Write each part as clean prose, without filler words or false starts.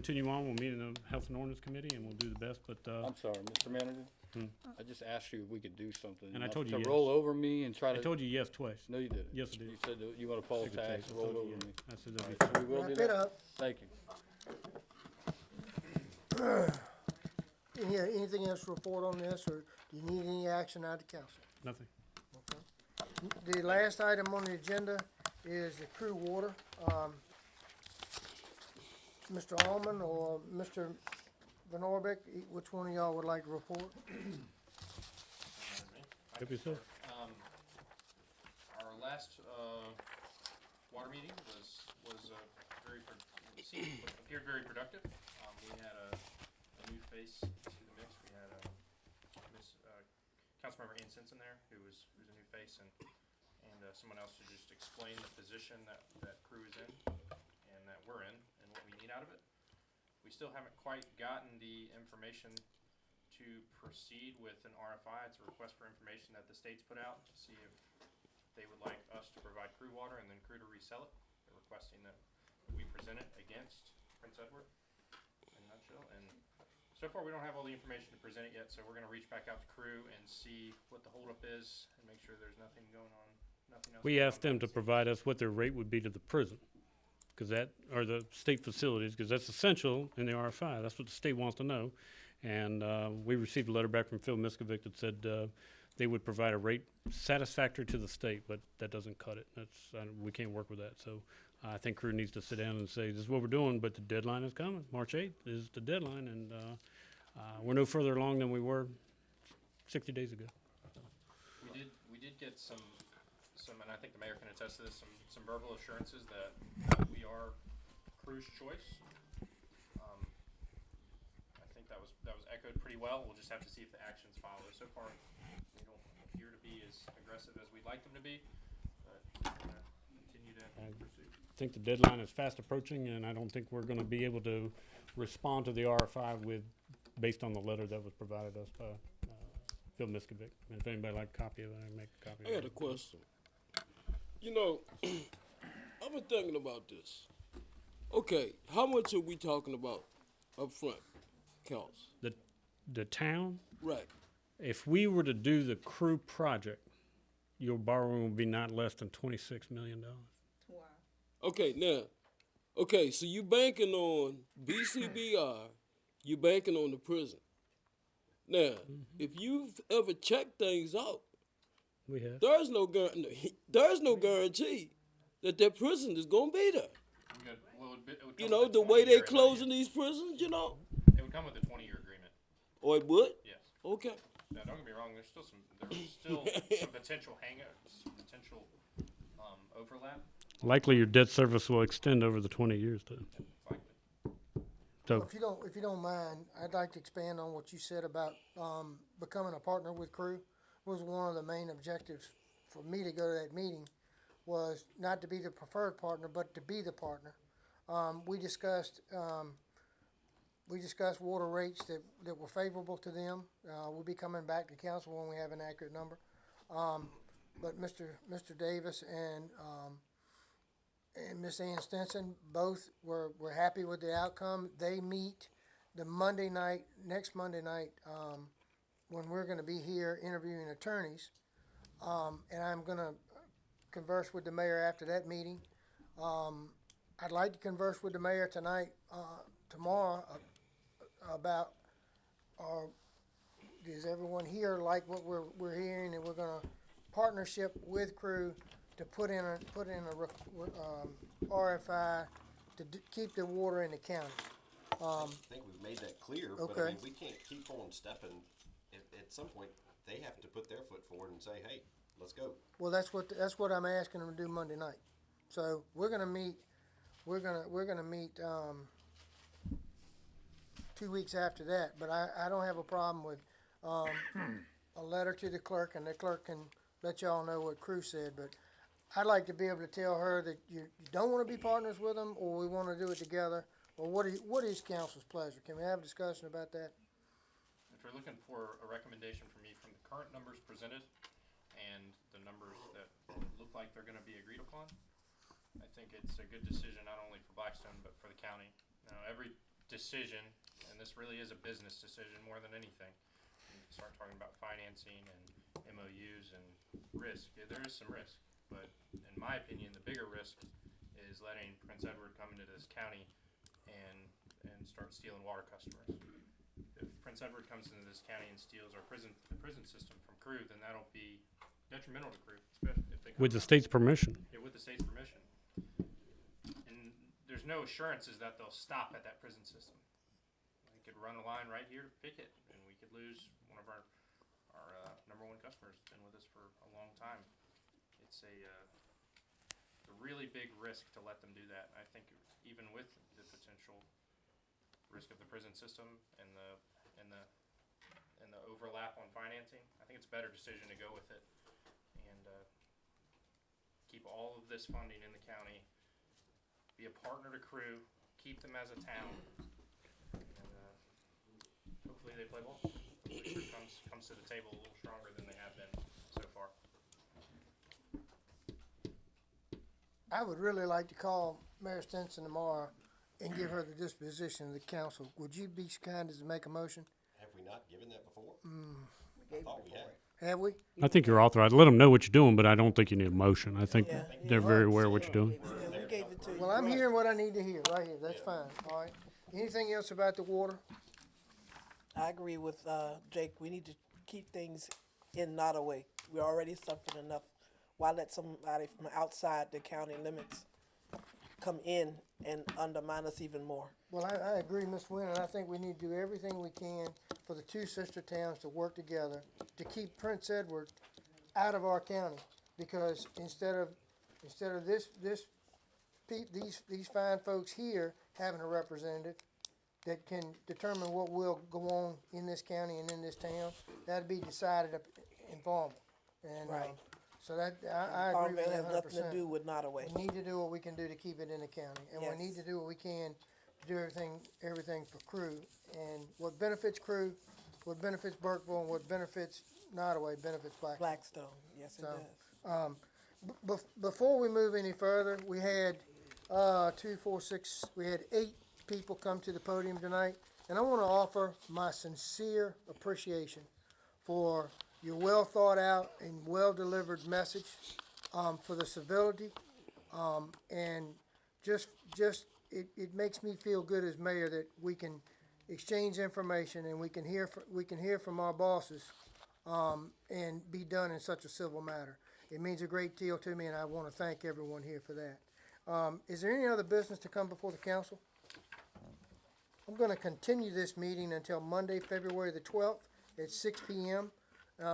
continue on. We'll meet in the Health and Ordinance Committee, and we'll do the best, but, I'm sorry, Mr. Manager. Hmm. I just asked you if we could do something. And I not told you to yes. roll over me and try I to. told you yes twice. No, you didn't. Yes, I did. You said that you want to follow Secret tax, tax, I roll told you over yes. me. I said All that'd right, be so fine. we will Wrap do it that. up. Thank you. Anything else to report on this, or do you need any action out of the council? Nothing. The last item on the agenda is the crew water. Mr. Alman or Mr. Van Orbeck, which one of y'all would like to report? Help yourself. Our last water meeting was appeared very productive. We had a new face to the mix. We had Councilmember Ann Simpson there, who's a new face, and someone else to just explain the position that crew is in and that we're in and what we need out of it. We still haven't quite gotten the information to proceed with an RFI. It's a request for information that the state's put out to see if they would like us to provide crew water and then crew to resell it. They're requesting that we present it against Prince Edward in a nutshell. And so far we don't have all the information to present it yet, so we're gonna reach back out to crew and see what the holdup is and make sure there's nothing going on, nothing else. We going asked them on to behind the provide us what their rate would be to the prison, or the state facilities, because that's essential in the RFI. That's what the state wants to know. And we received a letter back from Phil Miskovic that said they would provide a rate satisfactory to the state, but that doesn't cut it. We can't work with that. So I think crew needs to sit down and say, this is what we're doing, but the deadline is coming. March 8th is the deadline, and we're no further along than we were 60 days ago. We did get some, and I think the mayor can attest to this, some verbal assurances that we are crew's choice. I think that was echoed pretty well. We'll just have to see if the actions follow. So far, they don't appear to be as aggressive as we'd like them to be, but we're gonna continue to pursue. I think the deadline is fast approaching, and I don't think we're going to be able to respond to the RFI based on the letter that was provided us by Phil Miskovic. And if anybody would like a copy of it, I can make a copy of it. I got a question. You know, I've been thinking about this. Okay, how much are we talking about up front, costs? The town, Right. if we were to do the crew project, your borrowing would be not less than $26 million. Okay, now, so you banking on BCBR, you banking on the prison. Now, if you've ever checked things out, We have. there's no guarantee that prison is gonna be there. We got, well, it would You come know, with a the way 20-year they closing these prisons, you know? It would come with a 20-year agreement. Or it would? Yes. Okay. Now, don't get me wrong. There's still some potential hangups, some potential overlap. Likely your debt service will extend over the 20 years, too. Likely. So, If you don't mind, I'd like to expand on what you said about becoming a partner with crew. Was one of the main objectives for me to go to that meeting, was not to be the preferred partner, but to be the partner. We discussed water rates that were favorable to them. We'll be coming back to council when we have an accurate number. But Mr. Davis and Miss Ann Stinson both were happy with the outcome. They meet the next Monday night, when we're gonna be here interviewing attorneys. And I'm gonna converse with the mayor after that meeting. I'd like to converse with the mayor tomorrow, about, does everyone here like what we're hearing, and we're gonna partnership with crew to put in a RFI to keep the water in the county. I think we've made that clear, but I Okay. mean, we can't keep on stepping. At some point, they have to put their foot forward and say, hey, let's go. Well, that's what I'm asking them to do Monday night. So we're gonna meet 2 weeks after that, but I don't have a problem with a letter to the clerk, and the clerk can let y'all know what crew said. But I'd like to be able to tell her that you don't want to be partners with them, or we want to do it together, or what is council's pleasure? Can we have a discussion about that? If you're looking for a recommendation from me from the current numbers presented and the numbers that look like they're going to be agreed upon, I think it's a good decision not only for Blackstone but for the county. Now, every decision, and this really is a business decision more than anything. You start talking about financing and MOUs and risk. Yeah, there is some risk, but in my opinion, the bigger risk is letting Prince Edward come into this county and start stealing water customers. If Prince Edward comes into this county and steals our the prison system from Crew, then that'll be detrimental to Crew, especially if they come With the state's permission. yeah, with the state's permission. And there's no assurances that they'll stop at that prison system. They could run a line right here to Pickett, and we could lose one of our number one customers. Been with us for a long time. It's a really big risk to let them do that. I think even with the potential risk of the prison system and the overlap on financing, I think it's a better decision to go with it and keep all of this funding in the county, be a partner to Crew, keep them as a town, and hopefully they play ball. Hopefully Crew comes to the table a little stronger than they have been so far. I would really like to call Mayor Stinson tomorrow and give her the disposition of the council. Would you be so kind as to make a motion? Have we not given that before? I thought we had. Have we? I think you're authorized. Let them know what you're doing, but I don't think you need a motion. I think Yeah. they're very aware of what you're doing. Yeah, we gave it to you. Well, I'm hearing what I need to hear, right here, that's fine, all right? Anything else about the water? I agree with Jake. We need to keep things in Nottaway. We already suffered enough. Why let somebody from outside the county limits come in and undermine us even more? Well, I agree, Ms. Wynn, and I think we need to do everything we can for the two sister towns to work together to keep Prince Edward out of our county. Because instead of these fine folks here having a representative that can determine what will go on in this county and in this town, that'd be decided up in Farmville. And, Right. so that, I agree Farmville with has that nothing to 100%. do with Nottaway. We need to do what we can do to keep it in the county, and we Yes. need to do what we can to do everything for Crew. And what benefits Crew, what benefits Burkeville, and what benefits Nottaway benefits Blackstone. Blackstone, yes, it So, does. Before we move any further, we had, 2, 4, 6, we had 8 people come to the podium tonight. And I wanna offer my sincere appreciation for your well thought out and well delivered message, for the civility. And it makes me feel good as mayor that we can exchange information and we can hear from our bosses, and be done in such a civil manner. It means a great deal to me, and I want to thank everyone here for that. Is there any other business to come before the council? I'm going to continue this meeting until Monday, February the 12th at 6 p.m. We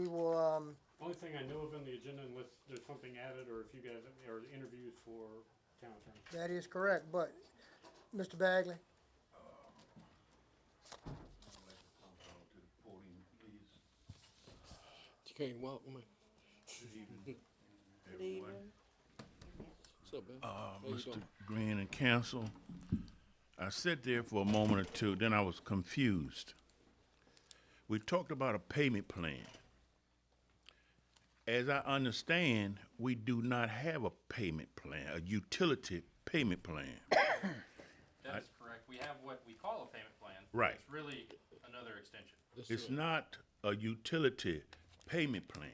will, Only thing I know of on the agenda, unless there's something added, or if you guys are interviews for town attorney. that is correct, but, Mr. Bagley? You can't walk, man. Good evening. What's up, man? How you Mr. doing? Green and council. I sat there for a moment or two, then I was confused. We talked about a payment plan. As I understand, we do not have a payment plan, a utility payment plan. That is correct. We have what we call a payment plan. Right. It's really another extension. It's not a utility payment plan.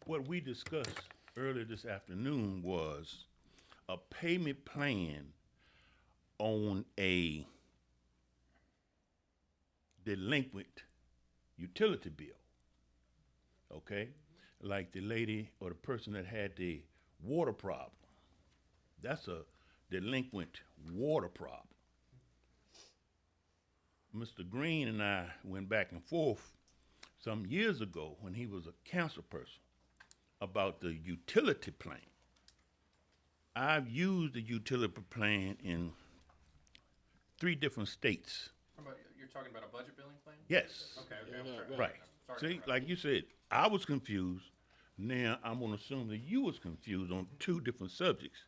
What we discussed earlier this afternoon was a payment plan on a delinquent utility bill. Okay? Like the lady or the person that had the water problem. That's a delinquent water problem. Mr. Green and I went back and forth some years ago when he was a council person about the utility plan. I've used the utility plan in 3 different states. You're talking about a budget billing plan? Yes. Okay, Yeah, I'm sorry. Right. Sorry to See, interrupt. like you said, I was confused. Now I'm gonna assume that you was confused on 2 different subjects.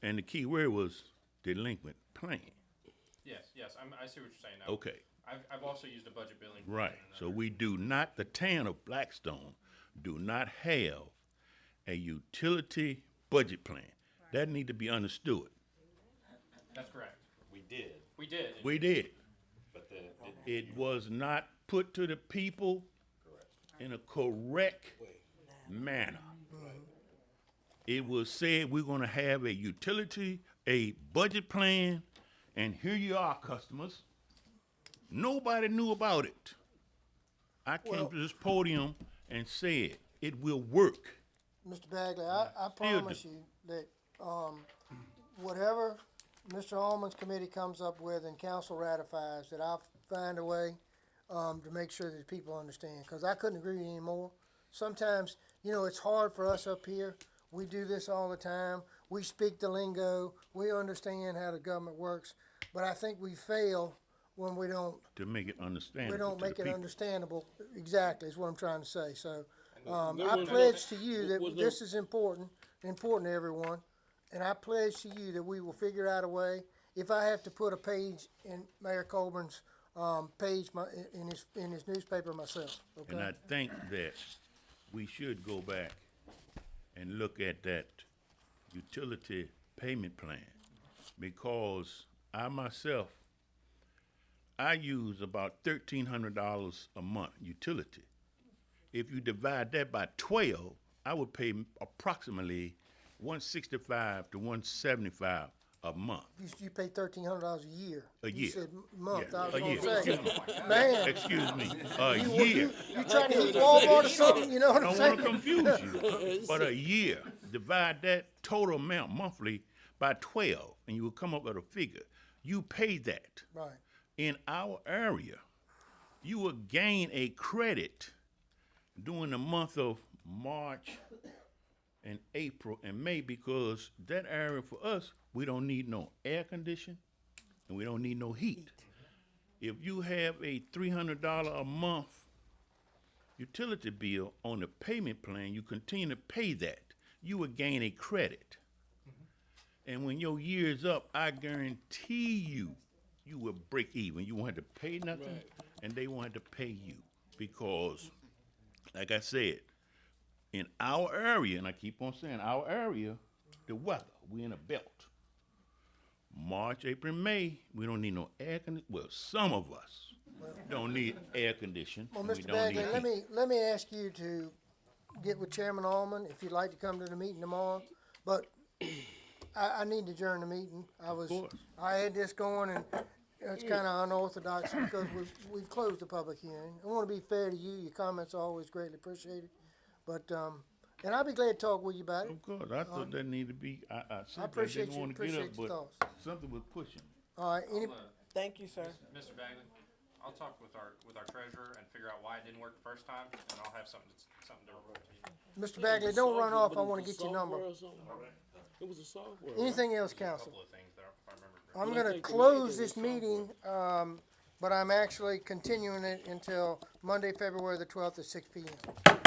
And the key word was delinquent plan. Yes, I see what you're saying now. Okay. I've also used a budget billing. plan Right. in So another- we do not, the town of Blackstone do not have a utility budget plan. That need to be understood. That's correct. We did. We did. We did. But then it didn't. It was not put to the people in a correct manner. It was said we're gonna have a utility, a budget plan, and here you are, customers. Nobody knew about it. I came to this podium and said it will work. Mr. Bagley, I promise you that, whatever Mr. Allman's committee comes up with and council ratifies, that I'll find a way, to make sure that people understand, cause I couldn't agree anymore. Sometimes, you know, it's hard for us up here. We do this all the time. We speak the lingo. We understand how the government works, but I think we fail when we don't To make it understandable we don't to the make it people. understandable, exactly, is what I'm trying to say, so, No I one- pledge to you that was this is important to everyone, and I pledge to you that we will figure out a way. If I have to put a page in Mayor Colburn's, page in his newspaper myself, And I okay? think that we should go back and look at that utility payment plan, because I myself, I use about $1,300 a month utility. If you divide that by 12, I would pay approximately $165 to $175 a month. You pay $1,300 a year. A You year. said month, Yeah, I was a year. gonna say, Excuse me. man, Excuse me, a year. you trying to hit Walmart or something, you know what I I'm don't want saying? to confuse you, but a year, divide that total amount monthly by 12, and you will come up with a figure. You pay that. Right, In our area, you will gain a credit during the month of March and April and May, because that area for us, we don't need no air condition and we don't need no heat. If you have a $300 a month utility bill on the payment plan, you continue to pay that, you will gain a credit. And when your year is up, I guarantee you, you will break even. You won't have to pay nothing, and they won't have to pay you. Because, like I said, in our area, and I keep on saying our area, the weather, we in a belt. March, April, May, we don't need no air conditioning. Well, some of us don't need air condition. well, and we Mr. don't Bagley, need heat. let me ask you to get with Chairman Allman, if you'd like to come to the meeting tomorrow, but I need to adjourn the meeting. course. I had this going, and it's kinda unorthodox because we've closed the public hearing. I wanna be fair to you, your comments are always greatly appreciated, but, and I'll be glad to talk with you about it. Of course, I thought that needed to be, I simply appreciate didn't you- want to get up, appreciate your but thoughts. something was pushing. All right, any, Thank you, sir. Mr. Bagley, I'll talk with our treasurer and figure out why it didn't work the first time, and I'll have something to report to you. Mr. Bagley, don't run off, I wanna get your number. It was a software. Anything else, A council? couple of things that if I remember correctly. I'm Well, I gonna think the close meeting this is meeting, but I'm actually continuing it until Monday, February the 12th at 6 p.m.